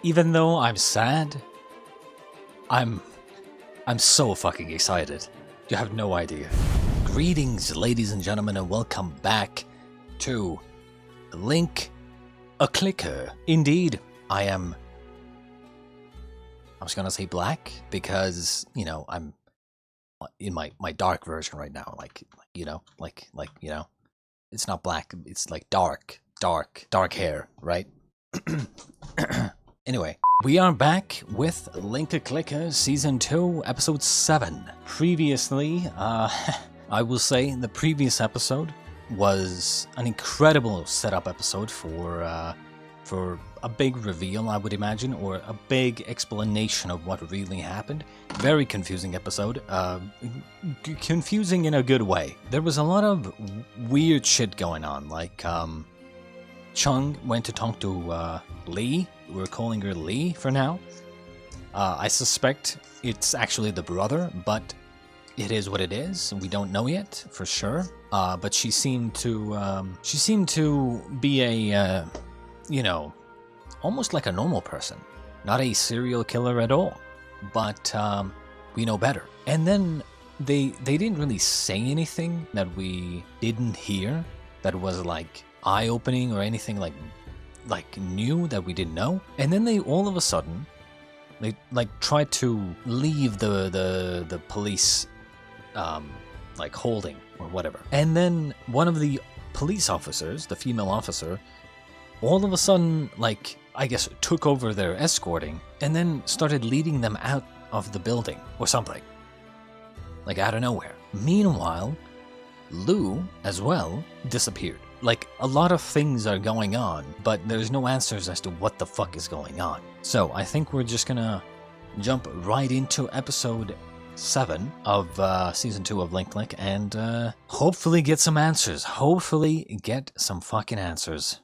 Even though I'm sad, I'm so fucking excited. You have no idea. Greetings, ladies and gentlemen, and welcome back to Link a Clicker. Indeed, I was gonna say black because, you know, I'm in my dark version right now. Like it's not black, it's like dark hair, right? Anyway, we are back with Link a Clicker Season 2, Episode 7. Previously, I will say the previous episode was an incredible setup episode for a big reveal, I would imagine, or a big explanation of what really happened. Very confusing episode. Confusing in a good way. There was a lot of weird shit going on, like, Chung went to talk to Lee. We're calling her Lee for now. I suspect it's actually the brother, but it is what it is. We don't know yet for sure. But she seemed to be a, you know, almost like a normal person, not a serial killer at all. But we know better. And then they didn't really say anything that we didn't hear. That was like eye-opening or anything like new that we didn't know. And then they all of a sudden they like tried to leave the police like holding or whatever. And then one of the police officers, the female officer, all of a sudden, like, I guess took over their escorting and then started leading them out of the building or something, like out of nowhere. Meanwhile, Lou as well disappeared. Like, a lot of things are going on, but there's no answers as to what the fuck is going on. So I think we're just gonna jump right into episode 7 of season 2 of Link Click and hopefully get some answers. Hopefully get some fucking answers.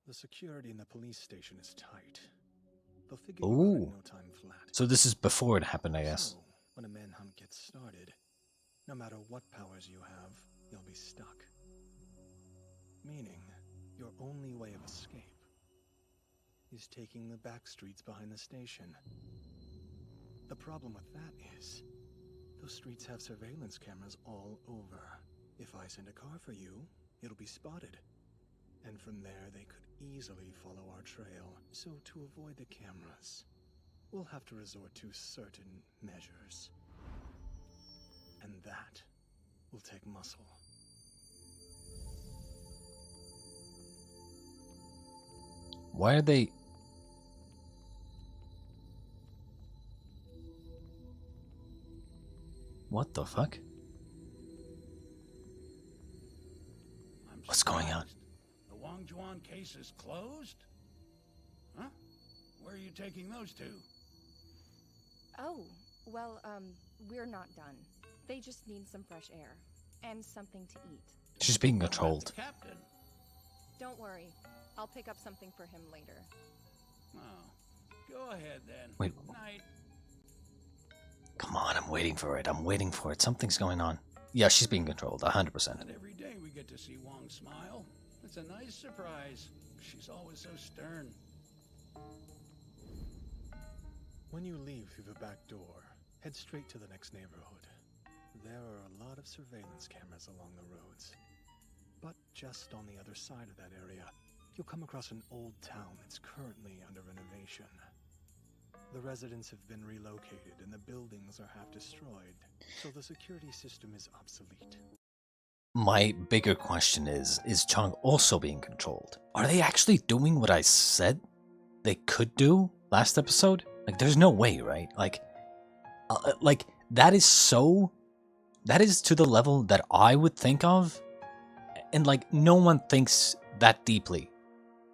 The security in the police station is tight. They'll figure you out in no time flat. So this is before it happened, I guess. So, when a manhunt gets started, no matter what powers you have, you'll be stuck. Meaning, your only way of escape is taking the back streets behind the station. The problem with that is, those streets have surveillance cameras all over. If I send a car for you, it'll be spotted. And from there, they could easily follow our trail. So to avoid the cameras, we'll have to resort to certain measures. And that will take muscle. Why are they... What the fuck? What's going on? The Wang Juan case is closed? Huh? Where are you taking those two? Oh, well, we're not done. They just need some fresh air and something to eat. She's being controlled. Captain. Don't worry. I'll pick up something for him later. Oh, go ahead then. Wait. Night. Come on, I'm waiting for it. I'm waiting for it. Something's going on. Yeah, she's being controlled, 100%. Not every day we get to see Wang smile. It's a nice surprise. She's always so stern. When you leave through the back door, head straight to the next neighborhood. There are a lot of surveillance cameras along the roads. But just on the other side of that area, you'll come across an old town that's currently under renovation. The residents have been relocated and the buildings are half destroyed, so the security system is obsolete. My bigger question is Chung also being controlled? Are they actually doing what I said they could do last episode? Like, there's no way, right? Like, that is to the level that I would think of, and like, no one thinks that deeply.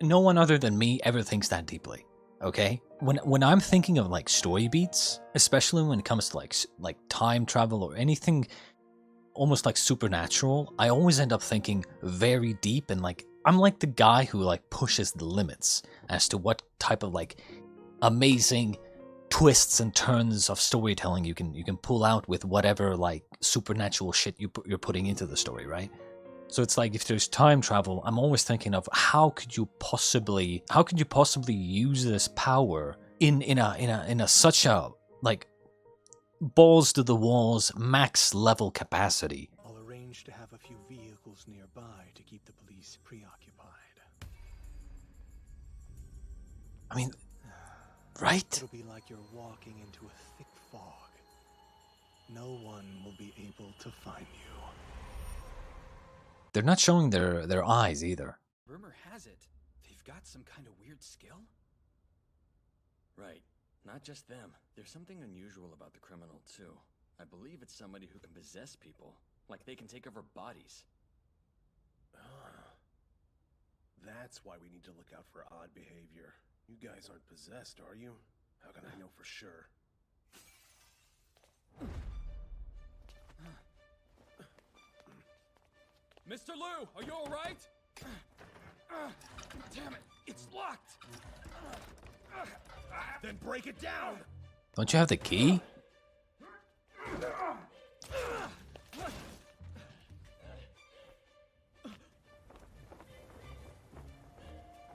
No one other than me ever thinks that deeply, okay? When I'm thinking of like story beats, especially when it comes to like time travel or anything almost like supernatural, I always end up thinking very deep, and like I'm like the guy who like pushes the limits as to what type of like amazing twists and turns of storytelling you can pull out with whatever like supernatural shit you're putting into the story, right? So it's like if there's time travel, I'm always thinking of how could you possibly use this power in a such a like balls to the walls max level capacity. I'll arrange to have a few vehicles nearby to keep the police preoccupied. I mean, right? It'll be like you're walking into a thick fog. No one will be able to find you. They're not showing their eyes either. Rumor has it, they've got some kind of weird skill? Right. Not just them. There's something unusual about the criminal, too. I believe it's somebody who can possess people. Like they can take over bodies. That's why we need to look out for odd behavior. You guys aren't possessed, are you? How can I know for sure? Mr. Liu, are you alright? Damn it, it's locked! Then break it down! Don't you have the key?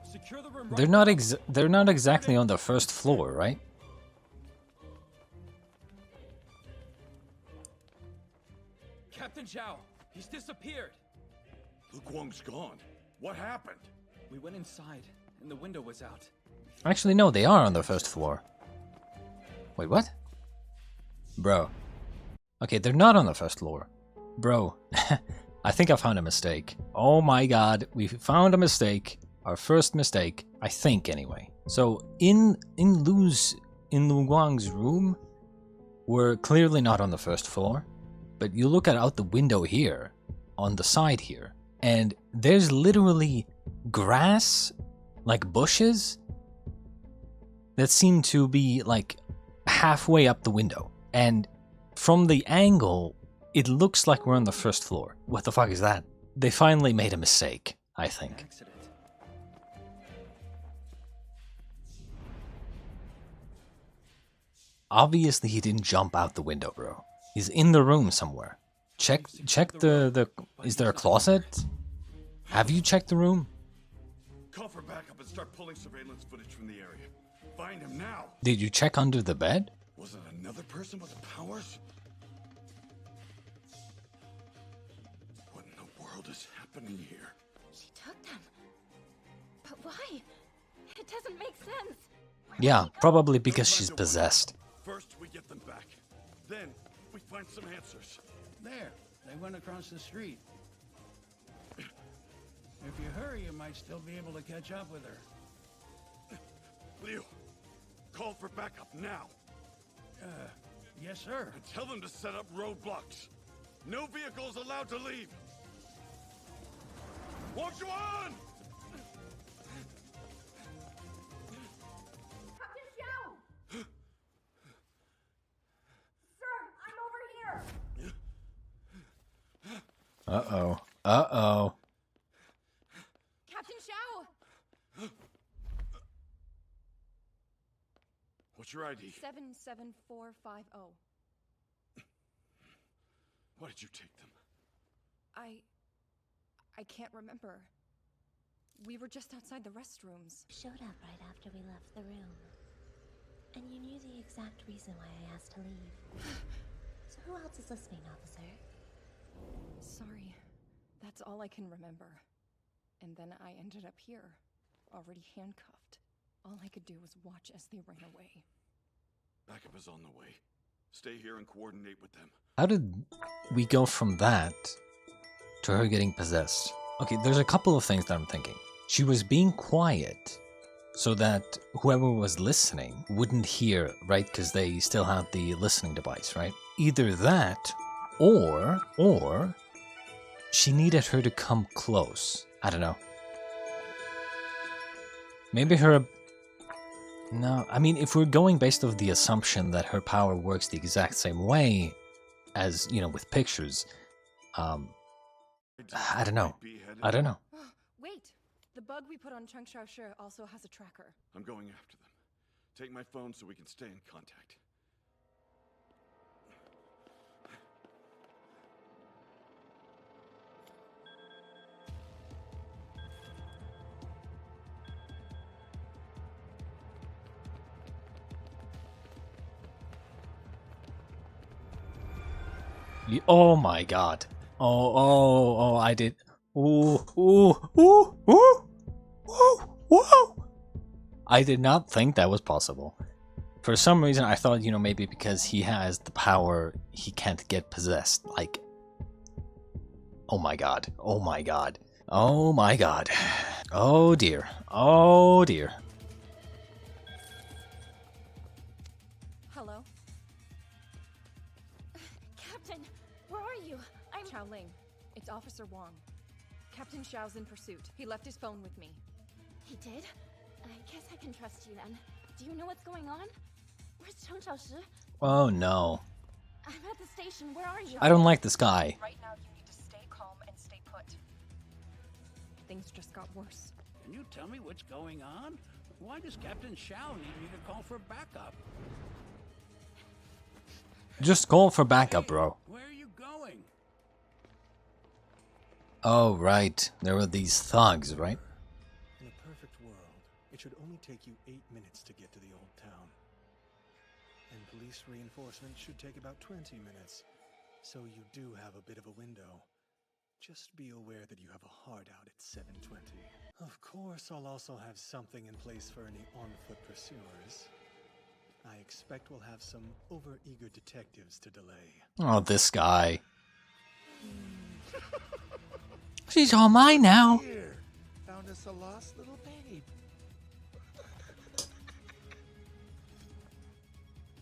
Secure the room They're not exactly on the first floor, right? Captain Zhao, he's disappeared. Lu Guang's gone. What happened? We went inside, and the window was out. Actually, no, they are on the first floor. Wait, what? Bro. Okay, they're not on the first floor. Bro, I think I found a mistake. Oh my god, we found a mistake. Our first mistake, I think anyway. So in Lu Guang's room, we're clearly not on the first floor. But you look out the window here, on the side here, and there's literally grass, like bushes, that seem to be like halfway up the window. And from the angle, it looks like we're on the first floor. What the fuck is that? They finally made a mistake, I think. Accident. Obviously he didn't jump out the window, bro. He's in the room somewhere. Check the is there a closet? Have you checked the room? Call for backup and start pulling surveillance footage from the area. Find him now. Did you check under the bed? Was it another person with the powers? What in the world is happening here? She took them. But why? It doesn't make sense. Yeah, probably because she's possessed. First, we get them back. Then, we find some answers. There, they went across the street. If you hurry, you might still be able to catch up with her. Liu, call for backup now. Yes, sir. And tell them to set up roadblocks. No vehicles allowed to leave. Won't you on? Captain Xiao! Sir, I'm over here! Uh-oh. Uh-oh. Captain Xiao! What's your ID? 77450. Why did you take them? I can't remember. We were just outside the restrooms. Showed up right after we left the room. And you knew the exact reason why I asked to leave. So who else is listening, officer? Sorry. That's all I can remember. And then I ended up here, already handcuffed. All I could do was watch as they ran away. Backup is on the way. Stay here and coordinate with them. How did we go from that to her getting possessed? Okay, there's a couple of things that I'm thinking. She was being quiet so that whoever was listening wouldn't hear, right? Because they still had the listening device, right? Either that, or she needed her to come close. I don't know. Maybe her... No, I mean, if we're going based off the assumption that her power works the exact same way as, you know, with pictures, I don't know. I don't know. Wait! The bug we put on Cheng Xiaoshi also has a tracker. I'm going after them. Take my phone so we can stay in contact. Oh my god. Oh, I did. Ooh. I did not think that was possible. For some reason, I thought, maybe because he has the power, he can't get possessed. Like, oh my god. Oh my god. Oh my god. Oh dear. Oh dear. Hello? Captain, where are you? I'm Chao Ling. It's Officer Wong. Captain Xiao's in pursuit. He left his phone with me. He did? I guess I can trust you then. Do you know what's going on? Where's Cheng Xiaoshi? Oh no. I'm at the station. Where are you? I don't like this guy. Right now, you need to stay calm and stay put. Things just got worse. Can you tell me what's going on? Why does Captain Xiao need me to call for backup? Just call for backup, bro. Where are you going? Oh, right. There were these thugs, right? In a perfect world, it should only take you 8 minutes to get to the old town. And police reinforcement should take about 20 minutes. So you do have a bit of a window. Just be aware that you have a hard out at 7:20. Of course, I'll also have something in place for any on-foot pursuers. I expect we'll have some over-eager detectives to delay. Oh, this guy. She's all mine now. Here, found us a lost little babe.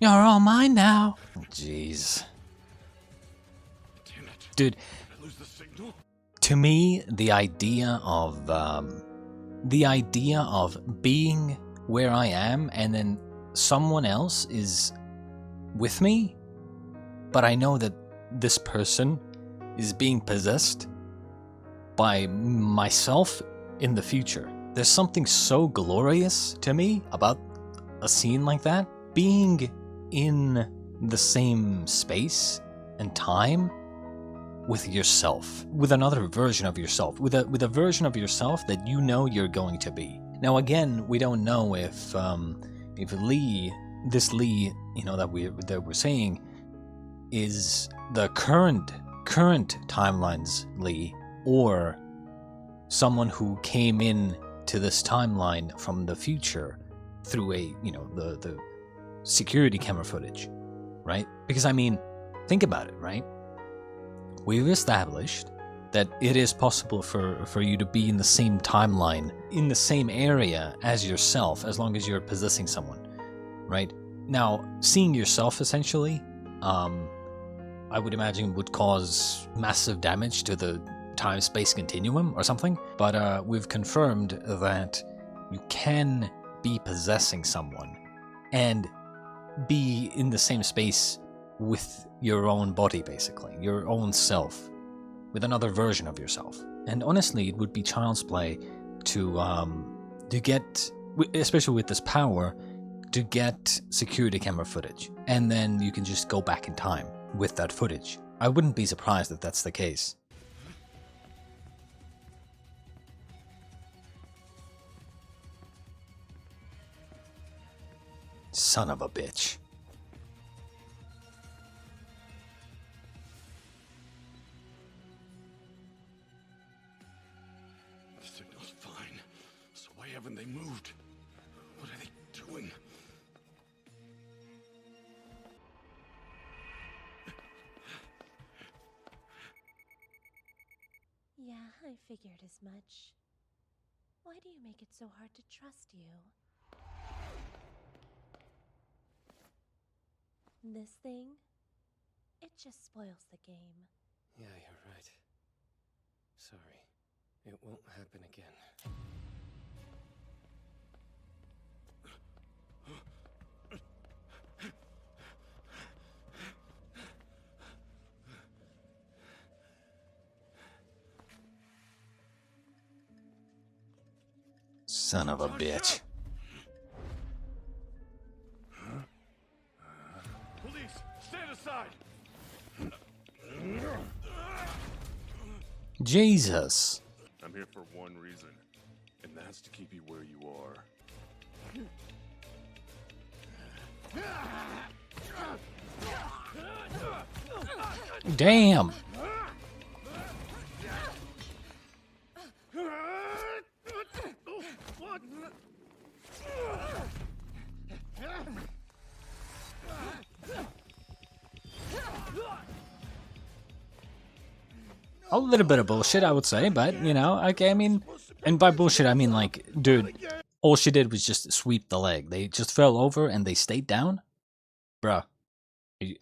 You're all mine now. Jeez. Damn it. Dude, Did I lose the signal? to me, the idea of being where I am and then someone else is with me, but I know that this person is being possessed by myself in the future. There's something so glorious to me about a scene like that. Being in the same space and time with yourself, with another version of yourself, with a version of yourself that you know you're going to be. Now again, we don't know if Lee, that we're saying, is the current timeline's Lee, or someone who came in to this timeline from the future through the security camera footage, right? Because I mean, think about it, right? We've established that it is possible for you to be in the same timeline, in the same area as yourself, as long as you're possessing someone, right? Now, seeing yourself essentially, I would imagine would cause massive damage to the time-space continuum or something, but we've confirmed that you can be possessing someone and be in the same space with your own body, basically, your own self, with another version of yourself. And honestly, it would be child's play to get, especially with this power, to get security camera footage, and then you can just go back in time with that footage. I wouldn't be surprised if that's the case. Son of a bitch. The signal's fine. So why haven't they moved? What are they doing? Yeah, I figured as much. Why do you make it so hard to trust you? This thing, it just spoils the game. Yeah, you're right. Sorry. It won't happen again. Son of a bitch. Police, stand aside! Jesus. I'm here for one reason, and that's to keep you where you are. Damn. A little bit of bullshit, I would say, but, you know, okay, I mean, and by bullshit, I mean, like, dude, all she did was just sweep the leg. They just fell over and they stayed down? Bruh,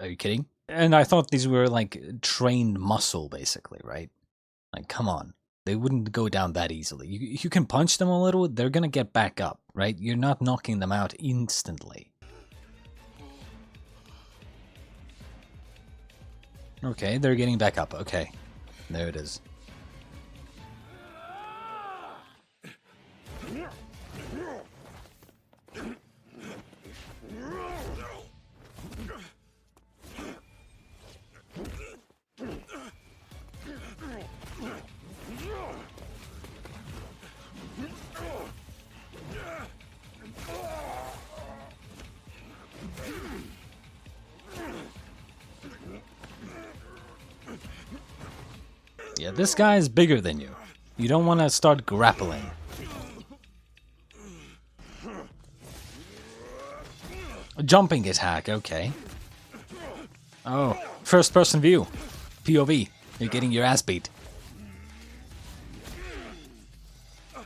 are you kidding? And I thought these were, like, trained muscle, basically, right? Like, come on. They wouldn't go down that easily. You can punch them a little, they're gonna get back up, right? You're not knocking them out instantly. Okay, they're getting back up, okay. There it is. Yeah, this guy is bigger than you. You don't want to start grappling. A jumping attack, okay. Oh, first person view. POV. You're getting your ass beat.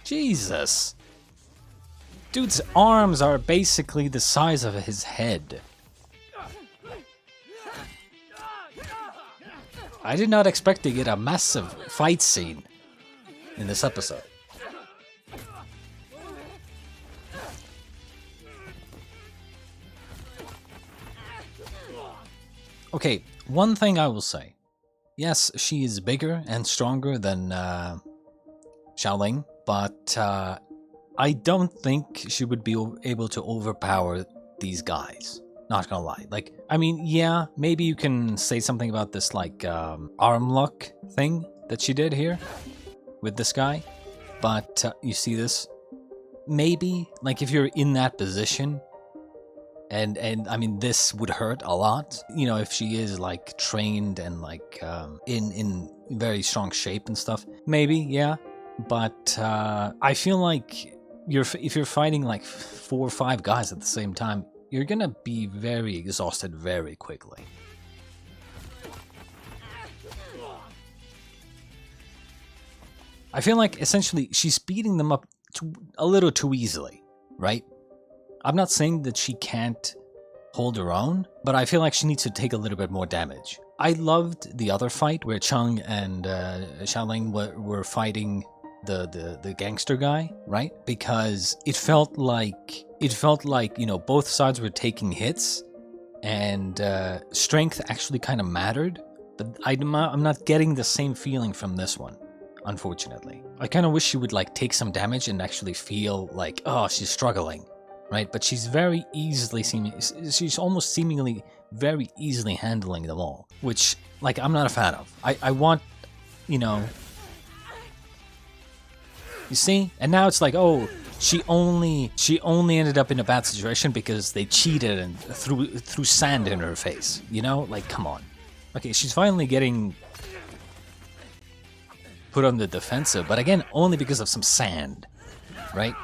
Jesus. Dude's arms are basically the size of his head. I did not expect to get a massive fight scene in this episode. Okay, one thing I will say. Yes, she is bigger and stronger than Xiaoling, but I don't think she would be able to overpower these guys. Not gonna lie. Like, I mean, yeah, maybe you can say something about this, like, arm lock thing that she did here with this guy. But, you see this? Maybe, like, if you're in that position, and I mean, this would hurt a lot. You know, if she is, like, trained and, like, in very strong shape and stuff. Maybe, yeah. But, I feel like if you're fighting, like, 4 or 5 guys at the same time, you're gonna be very exhausted very quickly. I feel like essentially she's speeding them up a little too easily, right? I'm not saying that she can't hold her own, but I feel like she needs to take a little bit more damage. I loved the other fight where Chung and Xiaoling were fighting the gangster guy, right? Because it felt like, you know, both sides were taking hits, and strength actually kind of mattered. But I'm not getting the same feeling from this one, unfortunately. I kind of wish she would, like, take some damage and actually feel like, oh, she's struggling, right? But she's very easily she's almost seemingly very easily handling them all, which, like, I'm not a fan of. I want, you know. You see? And now it's like, oh, she only ended up in a bad situation because they cheated and threw sand in her face. You know? Like, come on. Okay, she's finally getting put on the defensive, but again, only because of some sand, right?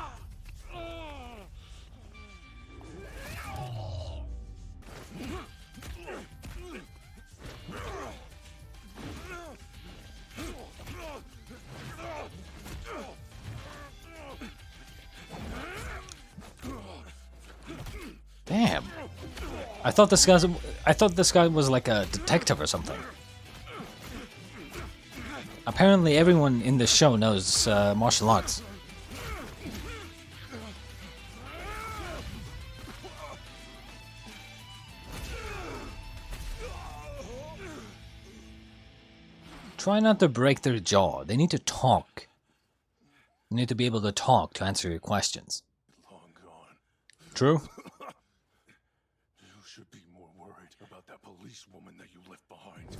Damn. I thought this guy was like a detective or something. Apparently everyone in this show knows martial arts. Try not to break their jaw. They need to talk. You need to be able to talk to answer your questions. Long gone. True? You should be more worried about that police woman that you left behind.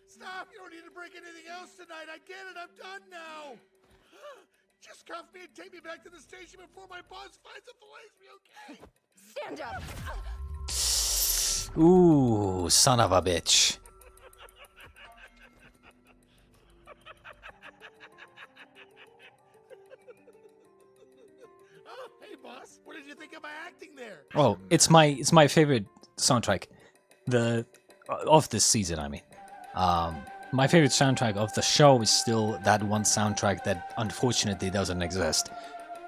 Stop! You don't need to break anything else tonight. I get it. I'm done now. Just cuff me and take me back to the station before my boss finds a police me, okay? Stand up! Ooh, son of a bitch. Oh, hey boss, what did you think of my acting there? Oh, it's my favorite soundtrack, of this season. I mean, my favorite soundtrack of the show is still that one soundtrack that unfortunately doesn't exist.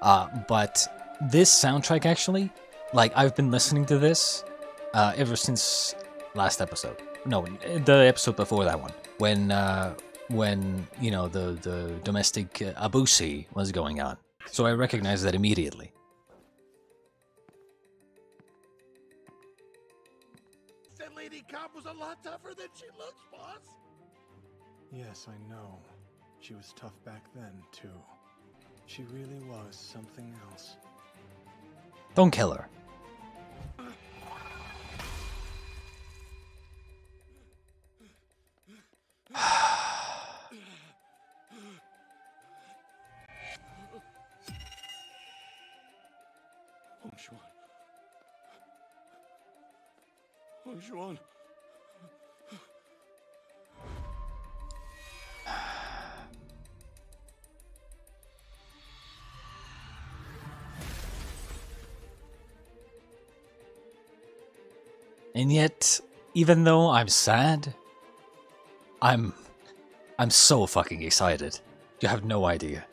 But this soundtrack actually, like I've been listening to this ever since last episode. No, the episode before that one, when you know the domestic abusi was going on. So I recognized that immediately. That lady cop was a lot tougher than she looks, boss. Yes, I know. She was tough back then, too. She really was something else. Don't kill her. Juan. And yet, even though I'm sad, I'm so fucking excited. You have no idea.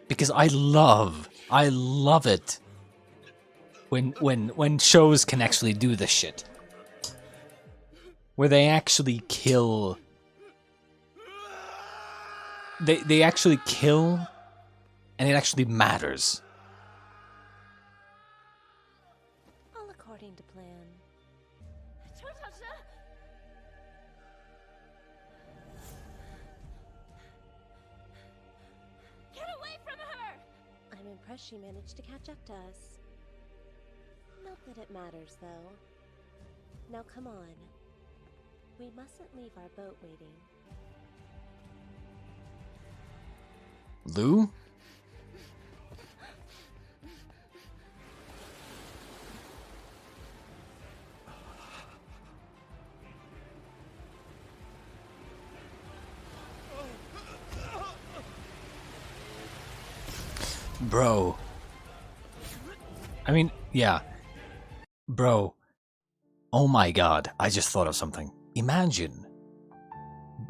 Because I love it when shows can actually do this shit. Where they actually kill. They actually kill, and it actually matters. All according to plan. Get away from her! I'm impressed she managed to catch up to us. Not that it matters, though. Now come on. We mustn't leave our boat waiting. Lou? Bro. I mean, yeah. Bro. Oh my god, I just thought of something. Imagine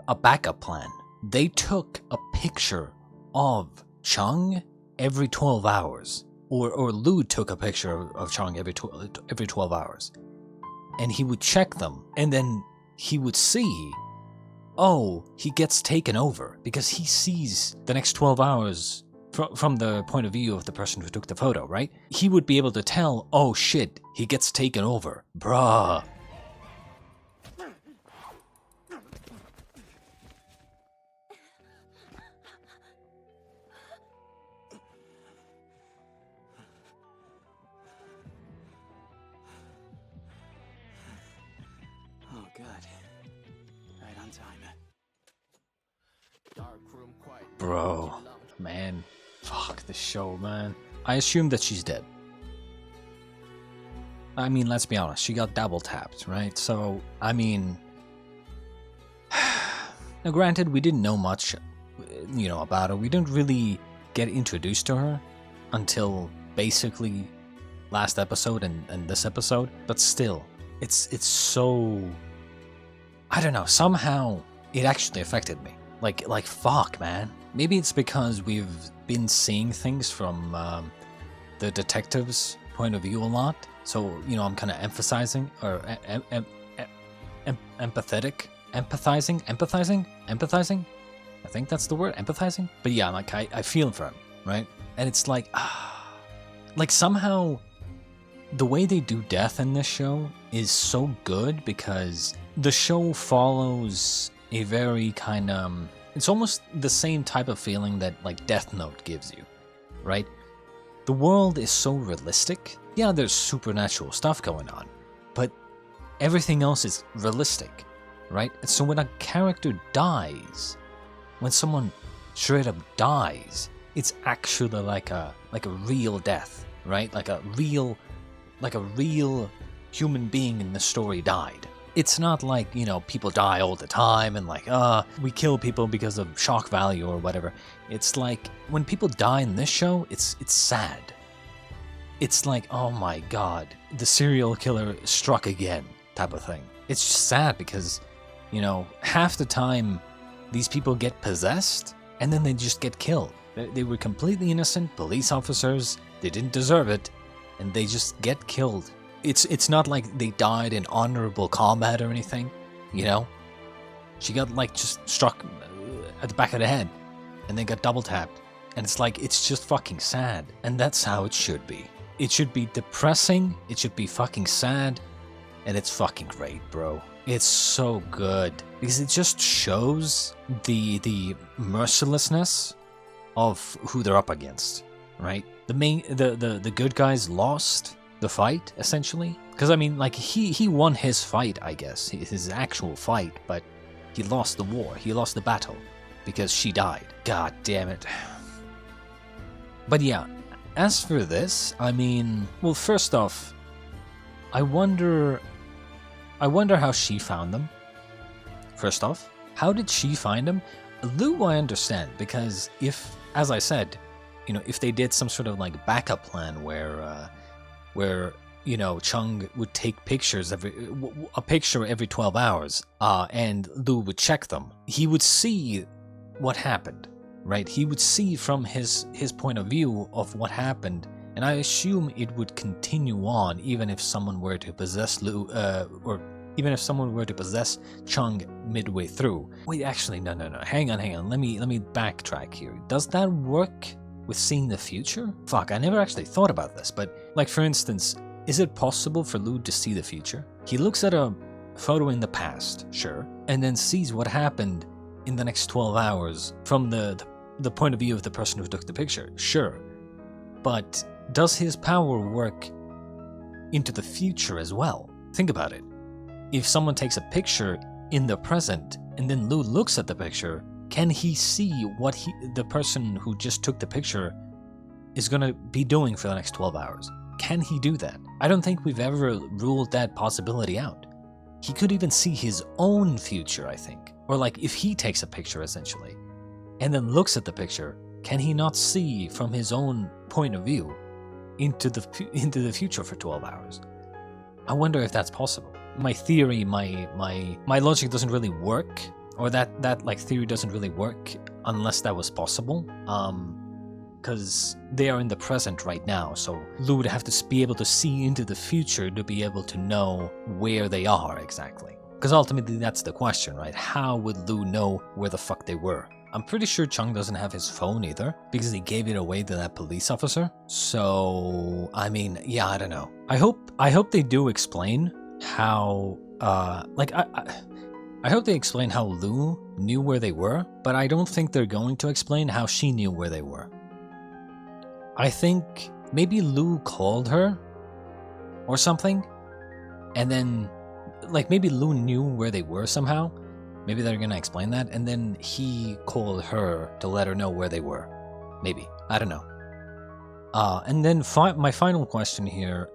a backup plan. They took a picture of Chung every 12 hours. Or Lou took a picture of Chung every 12 hours. And he would check them. And then he would see, oh, he gets taken over. Because he sees the next 12 hours from the point of view of the person who took the photo, right? He would be able to tell, oh shit, he gets taken over. Bruh. Oh, good. Right on time. Bro, man. Fuck the show, man. I assume that she's dead. I mean, let's be honest, she got double tapped, right? So, I mean... Now granted, we didn't know much, you know, about her. We didn't really get introduced to her until basically last episode and this episode. But still, it's so... I don't know, somehow it actually affected me. Like fuck, man. Maybe it's because we've been seeing things from the detective's point of view a lot. So, you know, I'm kind of emphasizing, or empathizing? I think that's the word, empathizing? But yeah, like, I feel for him, right? And it's like, like somehow, the way they do death in this show is so good because the show follows a very kind of... It's almost the same type of feeling that, like, Death Note gives you, right? The world is so realistic. Yeah, there's supernatural stuff going on, but everything else is realistic, right? And so when a character dies, when someone straight up dies, it's actually like a real death, right? Like a real human being in the story died. It's not like, you know, people die all the time and like, we kill people because of shock value or whatever. It's like, when people die in this show, it's sad. It's like, oh my god, the serial killer struck again, type of thing. It's just sad because, you know, half the time these people get possessed and then they just get killed. They were completely innocent police officers, they didn't deserve it, and they just get killed. It's not like they died in honorable combat or anything, you know? She got like just struck at the back of the head and then got double tapped. And it's like, it's just fucking sad. And that's how it should be. It should be depressing, it should be fucking sad, and it's fucking great, bro. It's so good because it just shows the mercilessness of who they're up against, right? The good guys lost the fight, essentially. Because, I mean, like, he won his fight, I guess, his actual fight, but he lost the war, he lost the battle, because she died. God damn it. But yeah, as for this, I mean, well, first off, I wonder how she found them. First off, how did she find them? Lou, I understand, because if, as I said, you know, if they did some sort of like backup plan where you know, Chung would take pictures a picture every 12 hours, and Lou would check them, he would see what happened, right? He would see from his point of view of what happened, and I assume it would continue on even if someone were to possess Lou, or even if someone were to possess Chung midway through. Wait, actually, no. Hang on. Let me backtrack here. Does that work with seeing the future? Fuck, I never actually thought about this, but like, for instance, is it possible for Lou to see the future? He looks at a photo in the past, sure, and then sees what happened in the next 12 hours from the point of view of the person who took the picture, sure. But does his power work into the future as well? Think about it. If someone takes a picture in the present and then Lou looks at the picture, can he see what the person who just took the picture is going to be doing for the next 12 hours? Can he do that? I don't think we've ever ruled that possibility out. He could even see his own future, I think. Or like, if he takes a picture, essentially, and then looks at the picture, can he not see from his own point of view into the future for 12 hours? I wonder if that's possible. My theory, my logic doesn't really work, or that like theory doesn't really work unless that was possible. Because they are in the present right now, so Lou would have to be able to see into the future to be able to know where they are exactly. Because ultimately that's the question, right? How would Lou know where the fuck they were? I'm pretty sure Chung doesn't have his phone either, because he gave it away to that police officer. So, I mean, yeah, I don't know. I hope they do explain how, I hope they explain how Lou knew where they were, but I don't think they're going to explain how she knew where they were. I think maybe Lou called her or something, and then, like, maybe Lou knew where they were somehow. Maybe they're gonna explain that, and then he called her to let her know where they were. Maybe. I don't know. And then my final question here.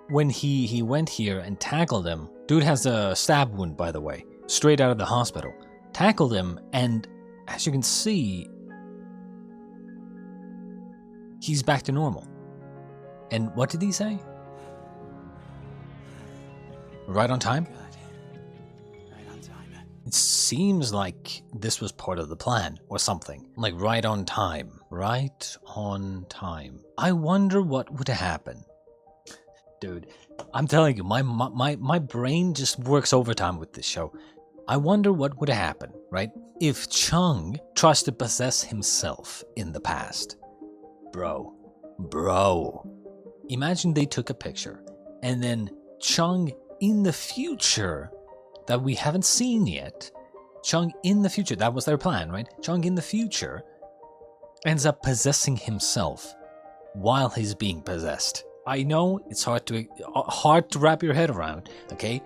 When he went here and tackled him, dude has a stab wound, by the way, straight out of the hospital. Tackled him, and as you can see, he's back to normal. And what did he say? Right on time? Right on time. It seems like this was part of the plan, or something. Like, right on time. Right on time. I wonder what would happen. Dude, I'm telling you, my brain just works overtime with this show. I wonder what would happen, right? If Chung tries to possess himself in the past. Bro. Imagine they took a picture, and then Chung in the future, that we haven't seen yet, Chung in the future, that was their plan, right? Chung in the future ends up possessing himself while he's being possessed. I know it's hard to wrap your head around, okay?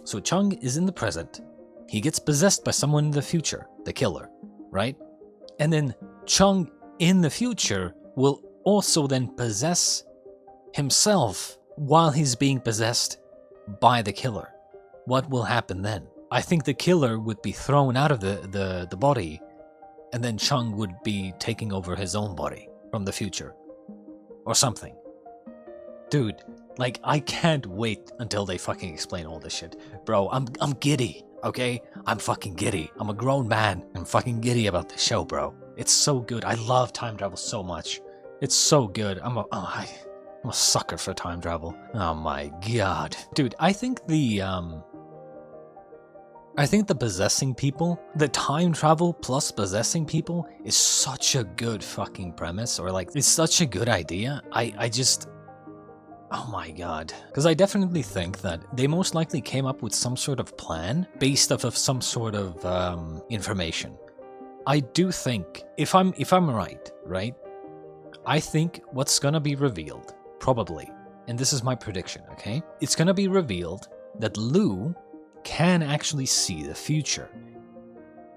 So Chung is in the present, he gets possessed by someone in the future, the killer, right? And then Chung in the future will also then possess himself while he's being possessed by the killer, what will happen then? I think the killer would be thrown out of the body, and then Chung would be taking over his own body from the future. Or something. Dude, like, I can't wait until they fucking explain all this shit. Bro, I'm giddy, okay? I'm fucking giddy. I'm a grown man. I'm fucking giddy about this show, bro. It's so good. I love time travel so much. It's so good. I'm a sucker for time travel. Oh my god. Dude, I think the possessing people, the time travel plus possessing people is such a good fucking premise, or like, it's such a good idea. I just, oh my god. Because I definitely think that they most likely came up with some sort of plan based off of some sort of information. I do think, if I'm right? I think what's gonna be revealed, probably, and this is my prediction, okay? It's gonna be revealed that Lou can actually see the future.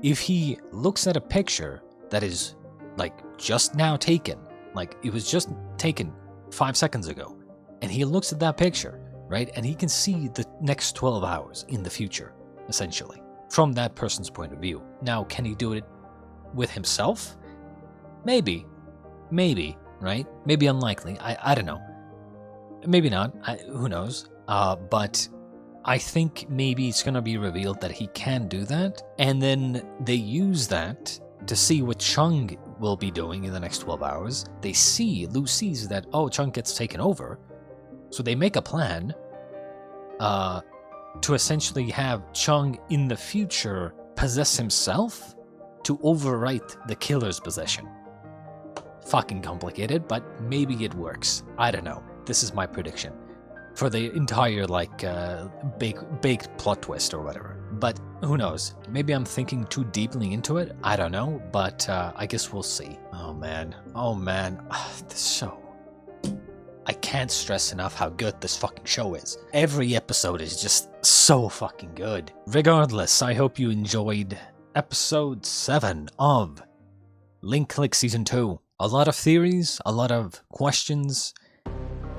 If he looks at a picture that is, like, just now taken, like, it was just taken 5 seconds ago, and he looks at that picture, right, and he can see the next 12 hours in the future, essentially, from that person's point of view. Now, can he do it with himself? Maybe, right? Maybe unlikely. I don't know. Maybe not. Who knows? But I think maybe it's gonna be revealed that he can do that, and then they use that to see what Chung will be doing in the next 12 hours. Lou sees that, oh, Chung gets taken over, so they make a plan to essentially have Chung in the future possess himself to overwrite the killer's possession. Fucking complicated, but maybe it works. I don't know. This is my prediction for the entire, like, baked plot twist or whatever. But who knows? Maybe I'm thinking too deeply into it. I don't know, but I guess we'll see. Oh man. This show. I can't stress enough how good this fucking show is. Every episode is just so fucking good. Regardless, I hope you enjoyed episode 7 of Link Click Season 2. A lot of theories, a lot of questions,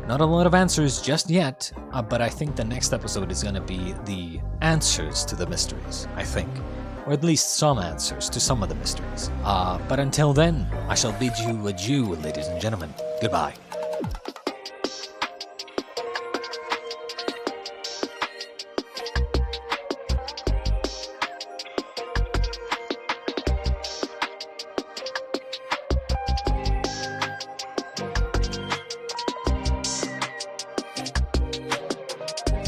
not a lot of answers just yet, but I think the next episode is going to be the answers to the mysteries, I think. Or at least some answers to some of the mysteries. But until then, I shall bid you adieu, ladies and gentlemen. Goodbye.